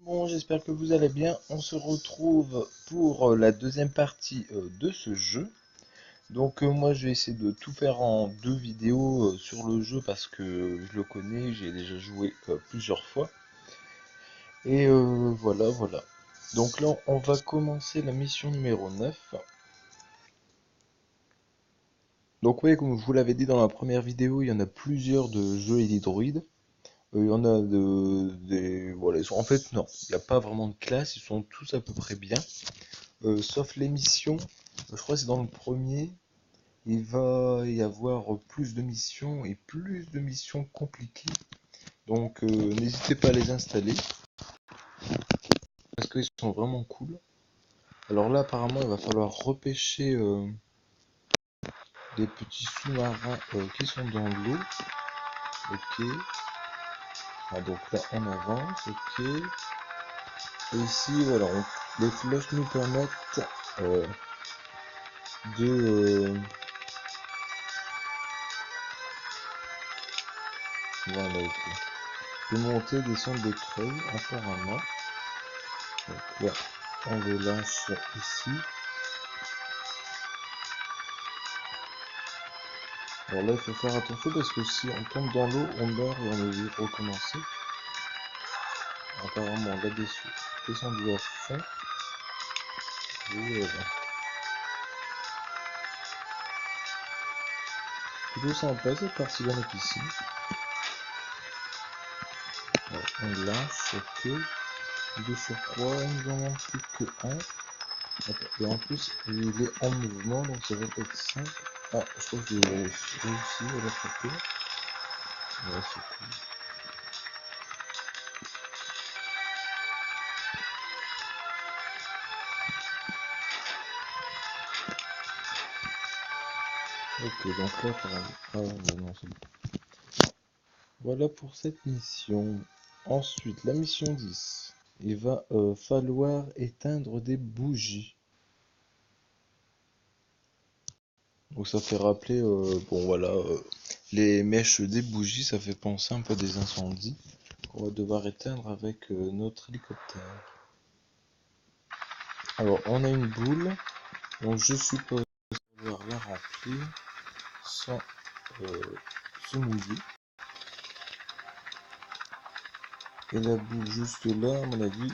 Bon, j'espère que vous allez bien. On se retrouve pour la deuxième partie de ce jeu. Donc moi je vais essayer de tout faire en deux vidéos sur le jeu parce que je le connais, j'ai déjà joué plusieurs fois. Et voilà. Donc là on va commencer la mission numéro 9. Donc oui, comme je vous l'avais dit dans la première vidéo, il y en a plusieurs de jeux Elite Droid. Il y en a Voilà, en fait non, il n'y a pas vraiment de classe, ils sont tous à peu près bien. Sauf les missions, je crois que c'est dans le premier, il va y avoir plus de missions et plus de missions compliquées. Donc n'hésitez pas à les installer parce qu'ils sont vraiment cool. Alors là apparemment il va falloir repêcher des petits sous-marins qui sont dans l'eau. Ok. Ah, donc là on avance. Ok. Et ici voilà, les flèches nous permettent euh, de, voilà, de monter des centres de treuil apparemment. Donc là, on le lance ici. Alors là, il faut faire attention parce que si on tombe dans l'eau, on meurt et on est obligé de recommencer. Apparemment, on l'a descendu à fond. Et voilà. Plutôt sympa cette partie là ici. Alors, on lance, ok. De surcroît, nous en manque plus que un. Et en plus, il est en mouvement, donc ça va pas être simple. Ah, je crois que j'ai réussi à l'attraper. Ouais, c'est cool. Ok, donc là, pareil. Ah ouais, non, c'est bon. Voilà pour cette mission. Ensuite, la mission 10. Il va falloir éteindre des bougies. Donc ça fait rappeler, bon voilà, les mèches des bougies, ça fait penser un peu à des incendies qu'on va devoir éteindre avec notre hélicoptère. Alors on a une boule, donc je suppose devoir la remplir sans se mouiller. Et la boule juste là, à mon avis,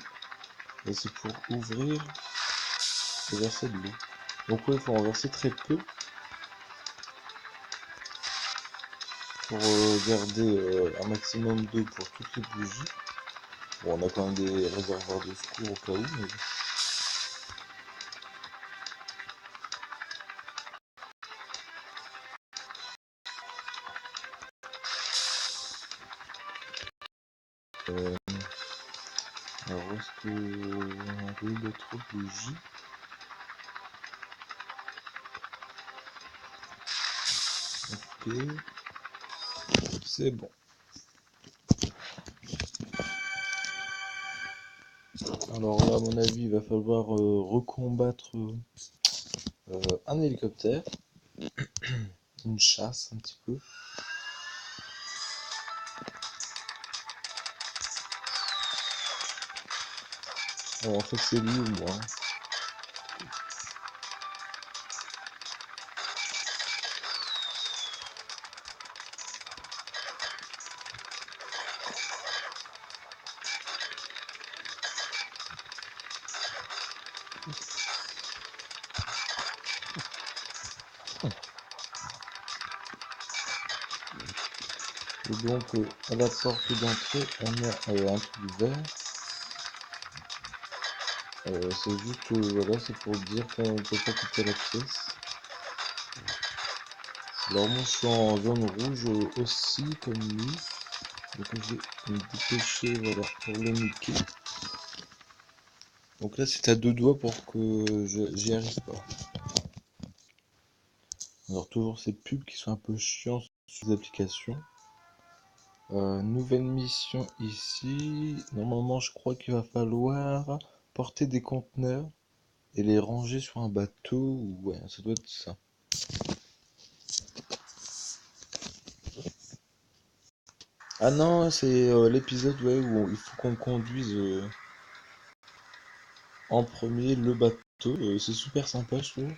c'est pour ouvrir et verser de l'eau. Donc ouais, il faut en verser très peu pour garder un maximum d'eau pour toutes les bougies. Bon, on a quand même des réservoirs de secours au cas où, mais euh, alors où est-ce que on a eu d'autres bougies? Ok, c'est bon. Alors là, à mon avis, il va falloir recombattre un hélicoptère, une chasse un petit peu. Alors en fait, c'est lui ou moi. Et donc, à la porte d'entrée, on a un truc vert. C'est juste, voilà, c'est pour dire qu'on ne peut pas quitter la pièce. Alors moi, je suis en zone rouge aussi, comme lui. Donc je vais me dépêcher, voilà, pour le niquer. Donc là, c'est à deux doigts pour que j'y arrive pas. Alors toujours ces pubs qui sont un peu chiants sur les applications. Nouvelle mission ici. Normalement, je crois qu'il va falloir porter des conteneurs et les ranger sur un bateau. Ouais, ça doit être ça. Ah non, c'est l'épisode ouais, où il faut qu'on conduise. en premier le bateau. C'est super sympa, je trouve.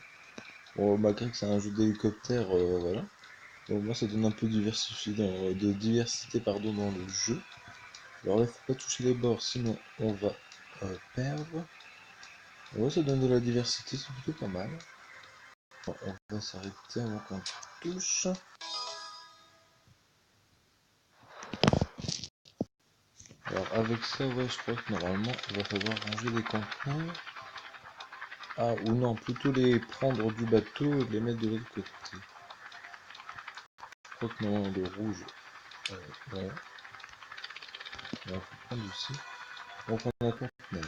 Bon, malgré que c'est un jeu d'hélicoptère, voilà. Donc moi, ça donne un peu de diversité pardon, dans le jeu. Alors là, faut pas toucher les bords, sinon on va perdre. Ouais, ça donne de la diversité, c'est plutôt pas mal. Bon, on va s'arrêter avant qu'on touche. Alors avec ça, ouais, je crois que normalement, il va falloir ranger les conteneurs. Ah, ou non, plutôt les prendre du bateau et les mettre de l'autre côté. Je crois que non, le rouge. Ouais, il faut prendre ici. Donc on a conteneur.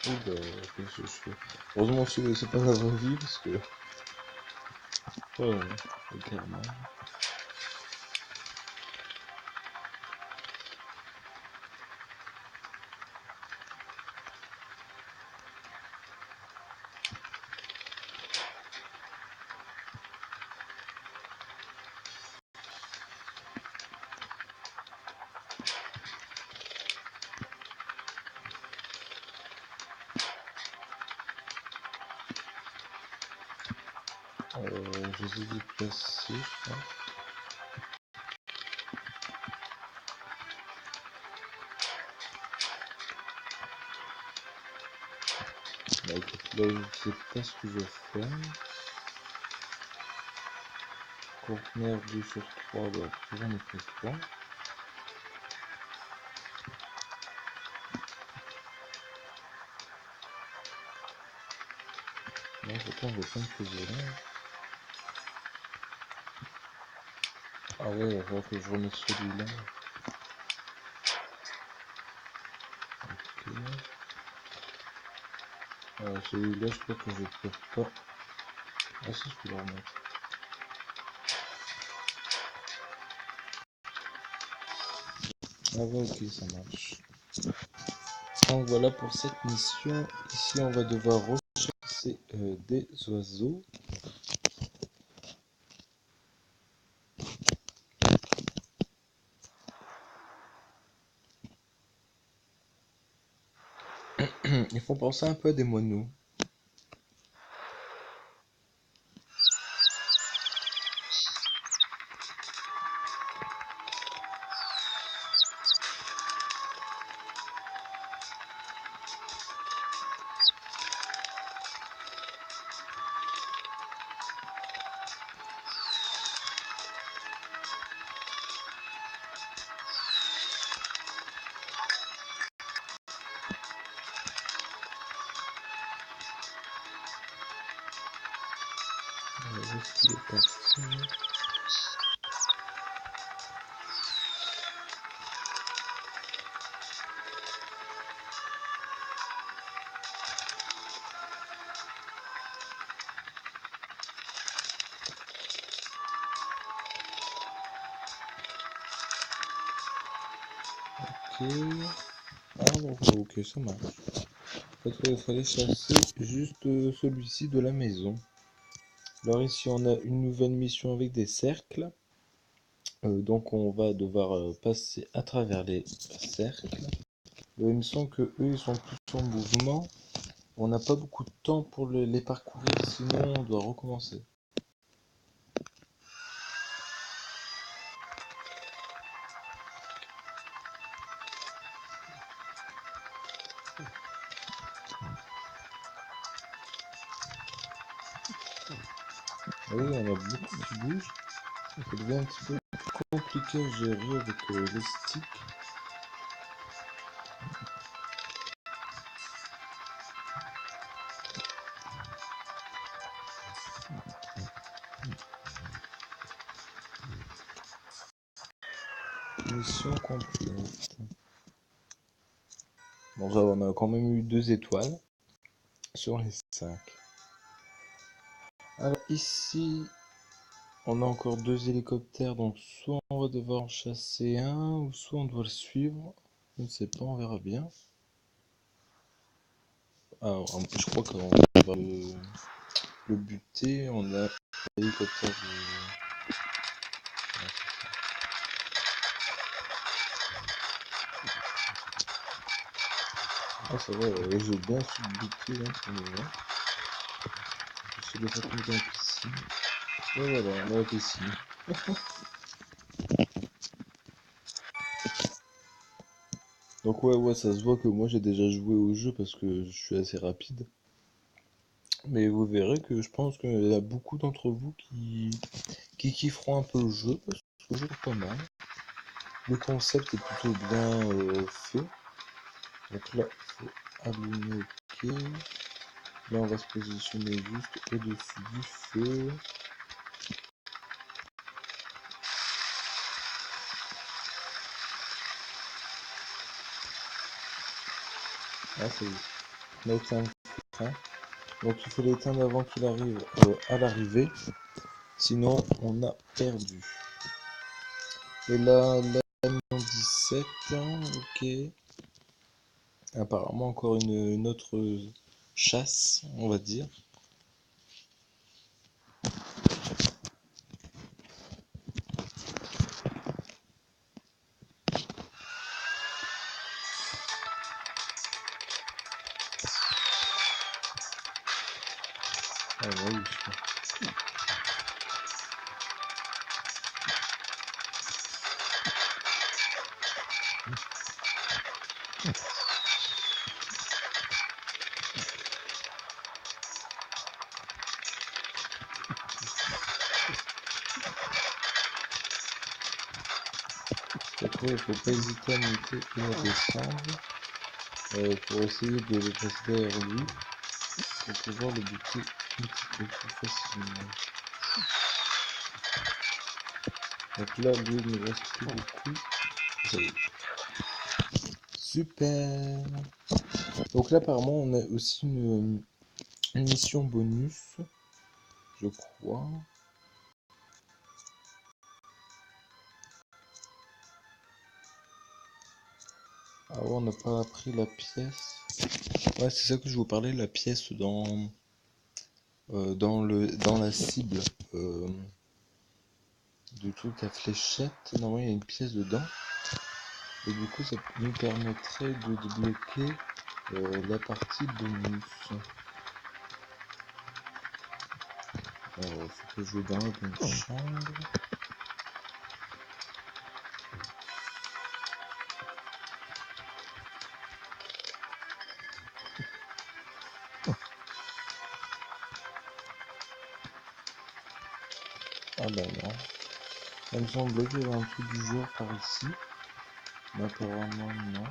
Oh bah, qu'est-ce que je fais? Heureusement que c'est pas la vraie vie parce que. Ouais, clairement. Je les ai déplacés, je crois. Bah écoute, là je sais pas ce que je vais faire. Conteneur 2 sur 3, bah j'en ai pris 3. Non, pourtant je vais pas me poser là. Ah ouais, il va falloir que je remette celui-là. Ok. Celui-là, je crois que je peux pas. Ah si, je peux le remettre. Ah ouais, ok, ça marche. Donc voilà pour cette mission. Ici, on va devoir rechercher des oiseaux. Ils font penser un peu à des moineaux. Où est-ce qu'il est parti? Ok. Ah bon, ok, ça marche. En fait, il fallait chasser juste celui-ci de la maison. Alors ici, on a une nouvelle mission avec des cercles. Donc on va devoir passer à travers les cercles. Il me semble que eux ils sont plus en mouvement. On n'a pas beaucoup de temps pour les parcourir, sinon on doit recommencer. Oui, on a beaucoup qui bougent. Ça devient un petit peu compliqué à gérer avec les sticks. Mission complète. Bon, ça, on a quand même eu 2 étoiles sur les 5. Alors ici, on a encore 2 hélicoptères, donc soit on va devoir en chasser un, ou soit on doit le suivre. Je ne sais pas, on verra bien. Alors, je crois qu'on va le buter. On a l'hélicoptère de... Ah, ça va, j'ai bien su le buter là, pour le moment. Je ne sais pas tomber dans la piscine. Et voilà, dans la piscine. Donc ouais, ça se voit que moi j'ai déjà joué au jeu parce que je suis assez rapide. Mais vous verrez que je pense qu'il y a beaucoup d'entre vous qui kifferont un peu le jeu parce que le jeu est pas mal. Le concept est plutôt bien fait. Donc là, il faut allumer OK. Là, on va se positionner juste au-dessus du feu. Ah, ça y est. On a éteint le frein. Donc il faut l'éteindre avant qu'il arrive à l'arrivée. Sinon, on a perdu. Et là, l'anion 17, ok. Apparemment encore une autre chasse, on va dire. Ah ouais, oui, après, il faut pas hésiter à monter et à descendre pour essayer de le passer derrière lui pour pouvoir le buter un petit peu plus facilement. Donc là, lui, il ne reste plus beaucoup. Ça y est. Super! Donc là, apparemment, on a aussi une mission bonus, je crois. Ah ouais, on n'a pas appris la pièce. Ouais, c'est ça que je vous parlais, la pièce dans la cible du truc à fléchette. Normalement, il y a une pièce dedans. Et du coup, ça nous permettrait de débloquer la partie bonus. Alors, faut que je vais dans la bonne chambre. Ah bah non. Il me semblait qu'il y avait un truc du genre par ici. Mais apparemment, non.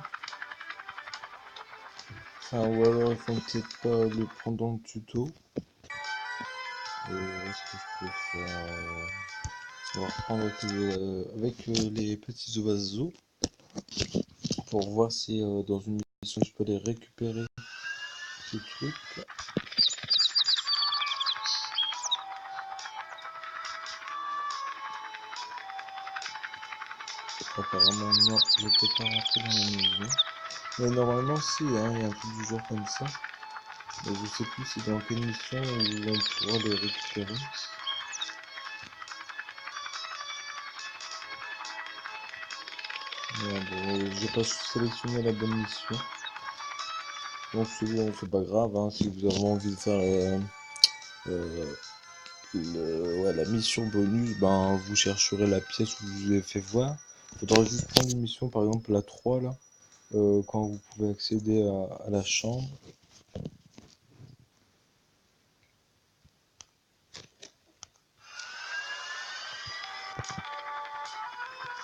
Enfin, ou alors il faut peut-être pas le prendre dans le tuto. Est-ce que je peux faire... On va reprendre avec les petits oiseaux pour voir si dans une mission je peux les récupérer ces trucs. Apparemment non, je ne peux pas rentrer dans la maison. Mais normalement si, hein, il y a un truc du genre comme ça. Mais je sais plus c'est dans quelle mission où on pourra les récupérer. Merde, j'ai pas sélectionné la bonne mission. Donc c'est bon, c'est pas grave, hein, si vous avez envie de faire euh, ouais, la mission bonus, ben vous chercherez la pièce où je vous ai fait voir. Faudra juste prendre une mission, par exemple la 3 là, quand vous pouvez accéder à la chambre.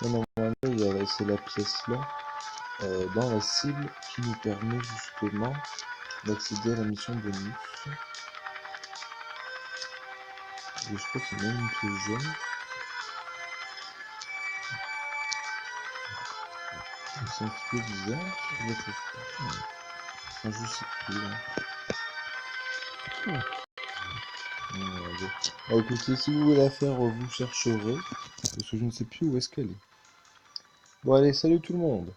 Et normalement, c'est la pièce là, dans la cible, qui nous permet justement d'accéder à la mission bonus. Et je crois qu'il y a même une pièce jaune. C'est un petit peu bizarre, je le trouve pas. Enfin, je sais plus là. Bon. Bah, écoutez, si vous voulez la faire, vous chercherez, parce que je ne sais plus où est-ce qu'elle est. Bon allez, salut tout le monde!